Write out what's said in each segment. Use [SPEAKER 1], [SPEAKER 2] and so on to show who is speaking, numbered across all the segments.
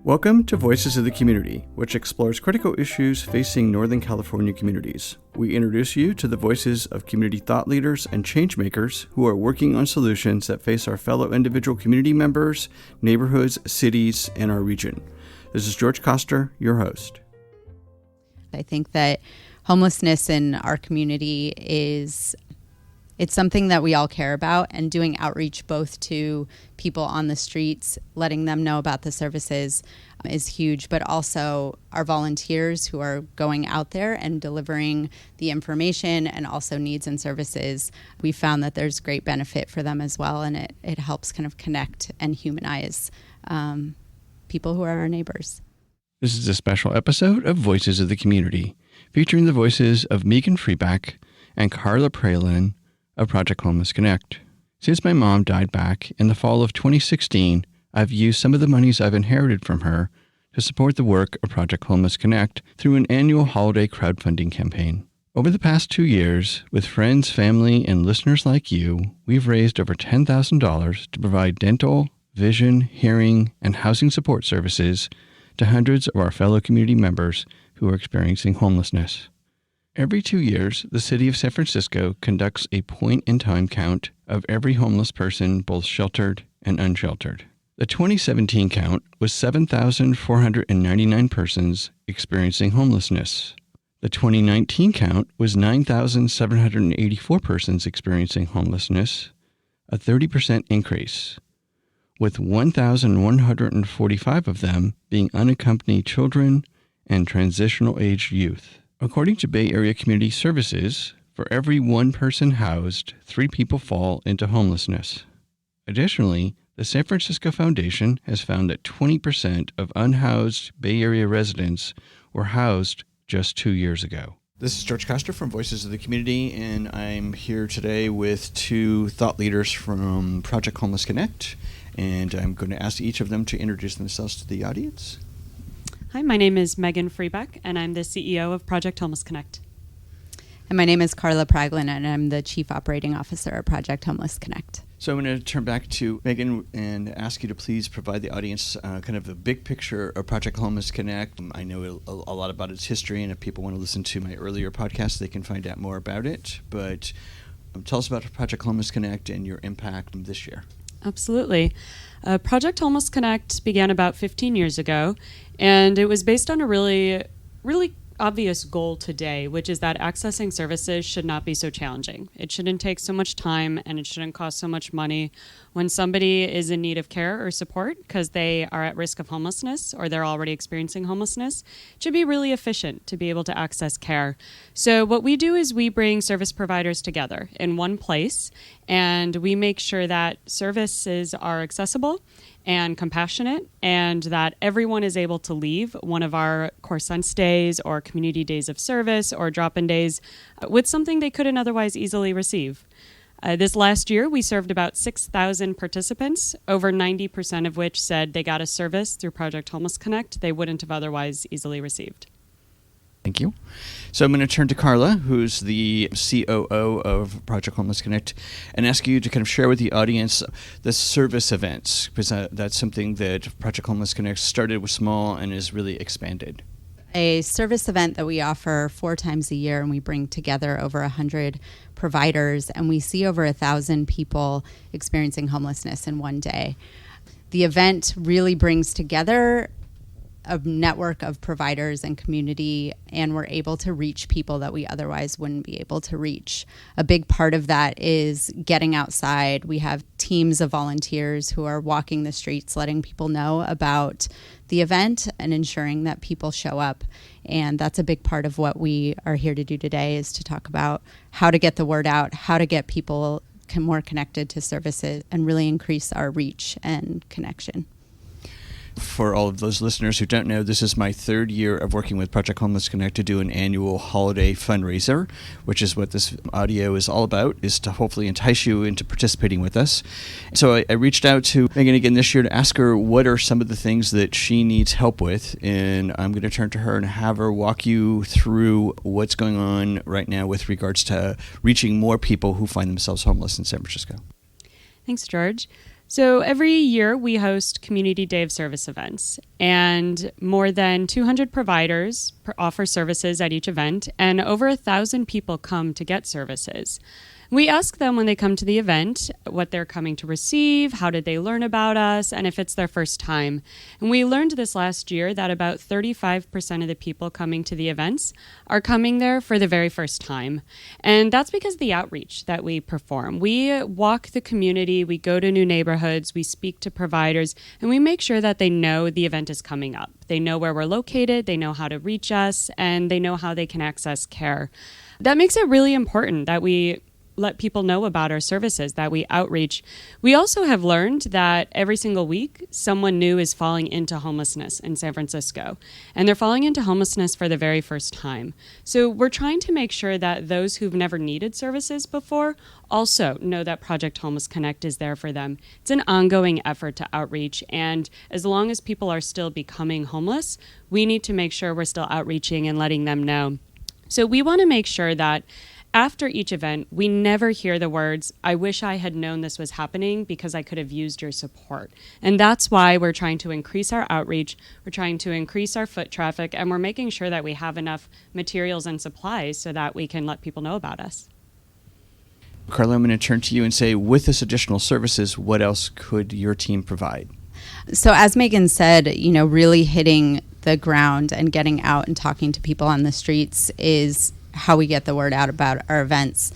[SPEAKER 1] Welcome to Voices of the Community, which explores critical issues facing Northern California communities. We introduce you to the voices of community thought leaders and changemakers who are working on solutions that face our fellow individual community members, neighborhoods, cities, and our region. This is George Koster, your host.
[SPEAKER 2] I think that homelessness in our community it's something that we all care about, and doing outreach both to people on the streets, letting them know about the services is huge, but also our volunteers who are going out there and delivering the information and also needs and services. We found that there's great benefit for them as well, and it helps kind of connect and humanize people who are our neighbors.
[SPEAKER 1] This is a special episode of Voices of the Community, featuring the voices of Meghan Freebeck and Carla Praglin of Project Homeless Connect. Since my mom died back in the fall of 2016, I've used some of the monies I've inherited from her to support the work of Project Homeless Connect through an annual holiday crowdfunding campaign. Over the past 2 years, with friends, family, and listeners like you, we've raised over $10,000 to provide dental, vision, hearing, and housing support services to hundreds of our fellow community members who are experiencing homelessness. Every 2 years, the city of San Francisco conducts a point-in-time count of every homeless person, both sheltered and unsheltered. The 2017 count was 7,499 persons experiencing homelessness. The 2019 count was 9,784 persons experiencing homelessness, a 30% increase, with 1,145 of them being unaccompanied children and transitional aged youth. According to Bay Area Community Services, for every one person housed, 3 people fall into homelessness. Additionally, the San Francisco Foundation has found that 20% of unhoused Bay Area residents were housed just 2 years ago. This is George Koster from Voices of the Community, and I'm here today with 2 thought leaders from Project Homeless Connect, and I'm going to ask each of them to introduce themselves to the audience.
[SPEAKER 3] Hi, my name is Meghan Freebeck, and I'm the CEO of Project Homeless Connect.
[SPEAKER 2] And my name is Carla Praglin, and I'm the Chief Operating Officer at Project Homeless Connect.
[SPEAKER 1] So I'm going to turn back to Meghan and ask you to please provide the audience kind of a big picture of Project Homeless Connect. I know a lot about its history, and if people want to listen to my earlier podcast, they can find out more about it. But tell us about Project Homeless Connect and your impact this year.
[SPEAKER 3] Absolutely. Project Homeless Connect began about 15 years ago, and it was based on a really obvious goal today, which is that accessing services should not be so challenging. It shouldn't take so much time, and it shouldn't cost so much money when somebody is in need of care or support because they are at risk of homelessness or they're already experiencing homelessness. It should be really efficient to be able to access care. So what we do is we bring service providers together in one place, and we make sure that services are accessible and compassionate, and that everyone is able to leave one of our core sense days or community days of service or drop-in days with something they couldn't otherwise easily receive. This last year, we served about 6,000 participants, over 90% of which said they got a service through Project Homeless Connect they wouldn't have otherwise easily received.
[SPEAKER 1] Thank you. So I'm going to turn to Carla, who's the COO of Project Homeless Connect, and ask you to kind of share with the audience the service events, because that's something that Project Homeless Connect started with small and is really expanded.
[SPEAKER 2] A service event that we offer 4 times a year, and we bring together over 100 providers, and we see over 1,000 people experiencing homelessness in one day. The event really brings together a network of providers and community, and we're able to reach people that we otherwise wouldn't be able to reach. A big part of that is getting outside. We have teams of volunteers who are walking the streets, letting people know about the event and ensuring that people show up. And that's a big part of what we are here to do today, is to talk about how to get the word out, how to get people more connected to services, and really increase our reach and connection.
[SPEAKER 1] For all of those listeners who don't know, this is my 3rd year of working with Project Homeless Connect to do an annual holiday fundraiser, which is what this audio is all about, is to hopefully entice you into participating with us. So I reached out to Meghan again this year to ask her what are some of the things that she needs help with, and I'm going to turn to her and have her walk you through what's going on right now with regards to reaching more people who find themselves homeless in San Francisco.
[SPEAKER 3] Thanks, George. So every year we host Community Day of Service events, and more than 200 providers offer services at each event, and over 1,000 people come to get services. We ask them when they come to the event what they're coming to receive, how did they learn about us, and if it's their first time. And we learned this last year that about 35% of the people coming to the events are coming there for the very first time. And that's because of the outreach that we perform. We walk the community, we go to new neighborhoods, we speak to providers, and we make sure that they know the event is coming up. They know where we're located, they know how to reach us, and they know how they can access care. That makes it really important that we let people know about our services, that we outreach. We also have learned that every single week, someone new is falling into homelessness in San Francisco, and they're falling into homelessness for the very first time. So we're trying to make sure that those who've never needed services before also know that Project Homeless Connect is there for them. It's an ongoing effort to outreach, and as long as people are still becoming homeless, we need to make sure we're still outreaching and letting them know. So we want to make sure that after each event, we never hear the words, "I wish I had known this was happening because I could have used your support." And that's why we're trying to increase our outreach, we're trying to increase our foot traffic, and we're making sure that we have enough materials and supplies so that we can let people know about us.
[SPEAKER 1] Carla, I'm going to turn to you and say, with this additional services, what else could your team provide?
[SPEAKER 2] So as Meghan said, really hitting the ground and getting out and talking to people on the streets is how we get the word out about our events.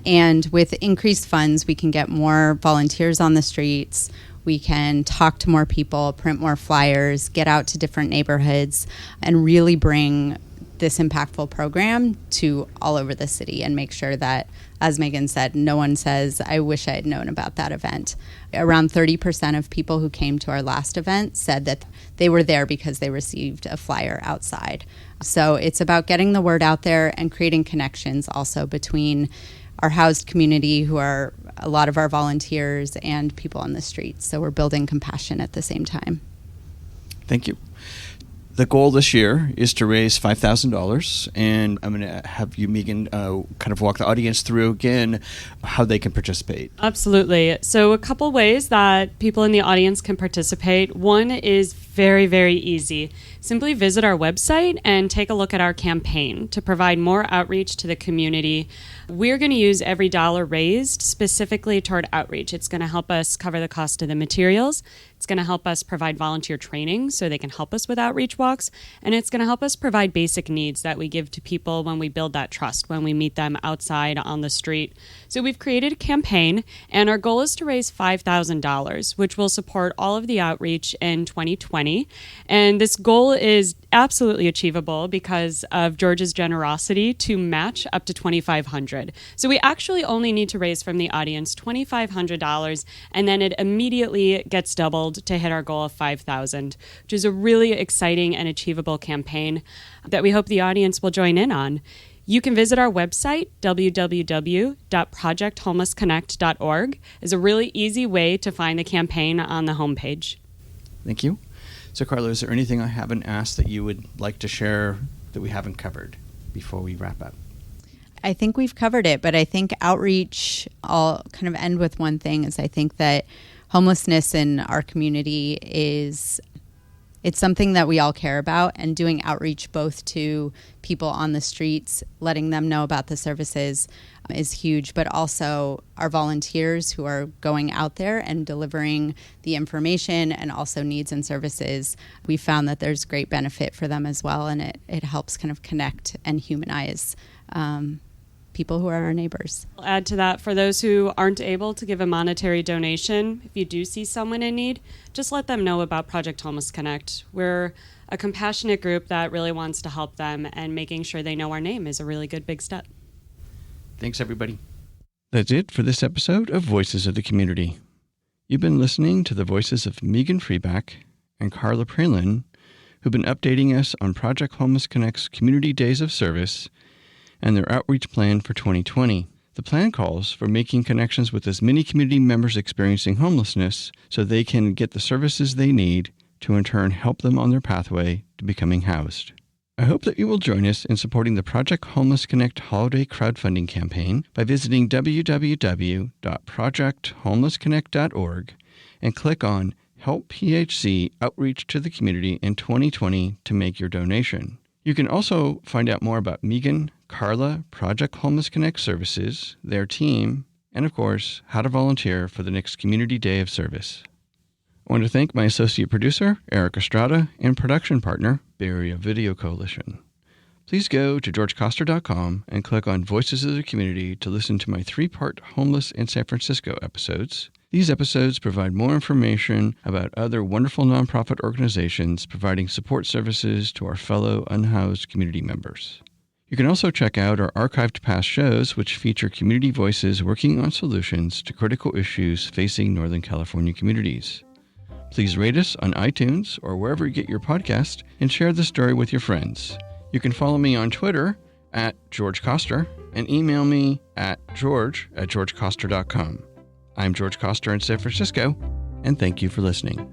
[SPEAKER 2] And with increased funds, we can get more volunteers on the streets. We can talk to more people, print more flyers, get out to different neighborhoods, and really bring this impactful program to all over the city and make sure that, as Meghan said, no one says, "I wish I had known about that event." Around 30% of people who came to our last event said that they were there because they received a flyer outside. So it's about getting the word out there and creating connections also between our housed community, who are a lot of our volunteers, and people on the streets. So we're building compassion at the same time.
[SPEAKER 1] Thank you. The goal this year is to raise $5,000, and I'm going to have you, Meghan, kind of walk the audience through again how they can participate.
[SPEAKER 3] Absolutely. So a couple ways that people in the audience can participate. One is very, very easy. Simply visit our website and take a look at our campaign to provide more outreach to the community. We're going to use every dollar raised specifically toward outreach. It's going to help us cover the cost of the materials. It's going to help us provide volunteer training so they can help us with outreach walks. And it's going to help us provide basic needs that we give to people when we build that trust, when we meet them outside on the street. So we've created a campaign, and our goal is to raise $5,000, which will support all of the outreach in 2020. And this goal is absolutely achievable because of George's generosity to match up to $2,500. So we actually only need to raise from the audience $2,500, and then it immediately gets doubled to hit our goal of $5,000, which is a really exciting and achievable campaign that we hope the audience will join in on. You can visit our website, www.projecthomelessconnect.org. It's a really easy way to find the campaign on the homepage.
[SPEAKER 1] Thank you. So, Carla, is there anything I haven't asked that you would like to share that we haven't covered before we wrap up?
[SPEAKER 2] I think we've covered it, but I think outreach, I'll kind of end with one thing, is I think that homelessness in our community it's something that we all care about, and doing outreach both to people on the streets, letting them know about the services is huge, but also our volunteers who are going out there and delivering the information and also needs and services. We found that there's great benefit for them as well, and it helps kind of connect and humanize people who are our neighbors.
[SPEAKER 3] I'll add to that, for those who aren't able to give a monetary donation, if you do see someone in need, just let them know about Project Homeless Connect. We're a compassionate group that really wants to help them, and making sure they know our name is a really good big step.
[SPEAKER 1] Thanks, everybody. That's it for this episode of Voices of the Community. You've been listening to the voices of Meghan Freebeck and Carla Praglin, who've been updating us on Project Homeless Connect's Community Days of Service and their outreach plan for 2020. The plan calls for making connections with as many community members experiencing homelessness so they can get the services they need to in turn help them on their pathway to becoming housed. I hope that you will join us in supporting the Project Homeless Connect holiday crowdfunding campaign by visiting www.projecthomelessconnect.org and click on Help PHC Outreach to the Community in 2020 to make your donation. You can also find out more about Meghan, Carla, Project Homeless Connect services, their team, and of course, how to volunteer for the next Community Day of Service. I want to thank my associate producer, Eric Estrada, and production partner, Bay Area Video Coalition. Please go to georgecoster.com and click on Voices of the Community to listen to my 3-part Homeless in San Francisco episodes. These episodes provide more information about other wonderful nonprofit organizations providing support services to our fellow unhoused community members. You can also check out our archived past shows, which feature community voices working on solutions to critical issues facing Northern California communities. Please rate us on iTunes or wherever you get your podcast and share the story with your friends. You can follow me on Twitter at George Coster and email me at george@georgecoster.com. I'm George Coster in San Francisco, and thank you for listening.